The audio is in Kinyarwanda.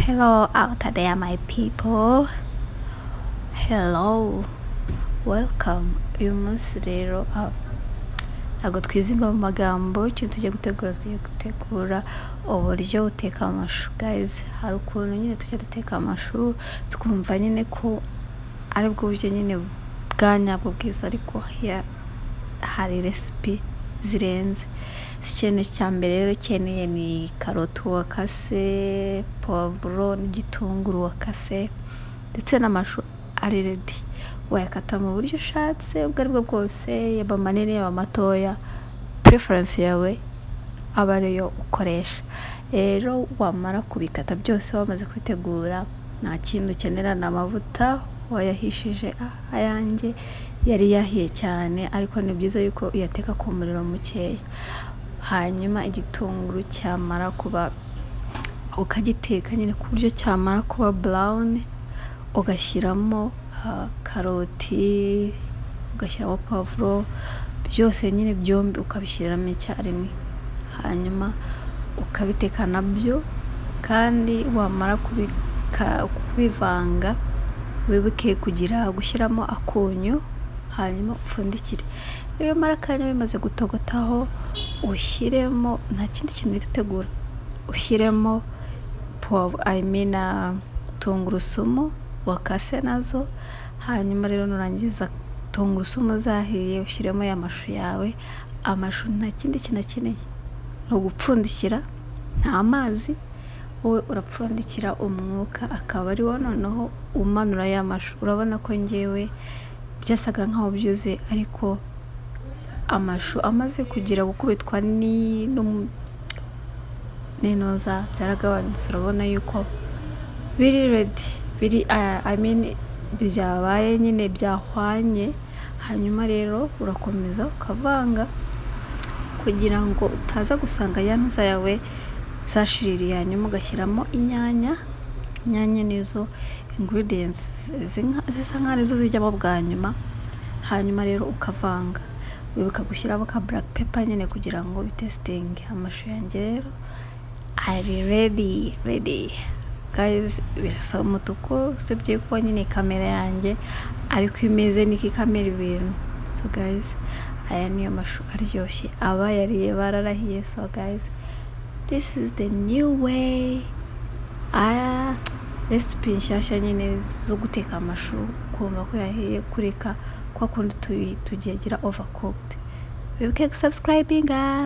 Hello out there, my people. Hello, welcome. Uyu munsi rero ntabwo twizimba mu magambo. Ikintu tugiye gutegura uburyo uteka amashu. Guys, hari ukuntu nyine tujya duteka amashu tukumva nyine ko ari bwo buryo nyine bwa nyabwo bwiza, ariko hari recipe zirenze. Ikintu cya mbere rero ukeneye ni karoti wakase, pavuro n'igitunguru wakase ndetse n'amashu ari ready. Wayakata mu buryo ushatse ubwo aribwo bwose, yaba manini yaba matoya, preference yawe aba ariyo ukoresha. Rero wamara kubikata byose wamaze kubitegura, nta kintu ukenera na amavuta wayahishije. Ayanjye yari yahiye cyane, ariko ni byiza yuko uyateka ku muriro mukeya. Hanyuma igitunguru cyamara kuba ukagiteka nyine ku buryo cyamara kuba brown, ugashyiramo karoti, ugashyiramo pavuro, byose nyine byombi ukabishyiramo icyarimwe. Hanyuma ukabiteka nabyo, kandi wamara kubivanga wibuke gushyiramo akunyu, hanyuma upfundikire. Iyo mara akanya bimaze gutogotaho, ushyiremo nta kindi kintu utegura, ushyiremo tungurusumu wakase nazo. Hanyuma rero nurangiza tungurusumu zahiye, ushyiremo ya mashu yawe. Amashu nta kindi kintu akeneye, ni ugupfundikira, nta mazi. Wowe urapfundikira umwuka, akaba ari wo noneho umanura ya mashu. Urabona ko ngewe byasaga nkaho byuzuye, ariko amashu amaze kugira gukubitwa n'inoza byaragabanutse. Urabona yuko biri ready, byabaye nyine byahwanye. Hanyuma rero urakomeza ukavanga kugira ngo utaza gusanga ya ntuza yawe zashiririye. Hanyuma ugashyiramo inyanya nizo ingredients zisa nkaho arizo zijyamo bwa nyuma. Hanyuma rero ukavanga, wibuka gushyiramo ka black pepper nyine kugira ngo bitestinge. Amashu yanjye rero ari ready. Guys, birasa umutuku, usibye ko nyine kamera yanjye ariko imeze niki kamera ibintu. So guys, aya niyo mashu aryoshye, aba yariye bararahiye. So guys, this is the new way. Recipe nshyashya nyine zo guteka amashu, kumva ko yahiye, kureka kwa kundi tugiye overcooked. Wibuke subscribing.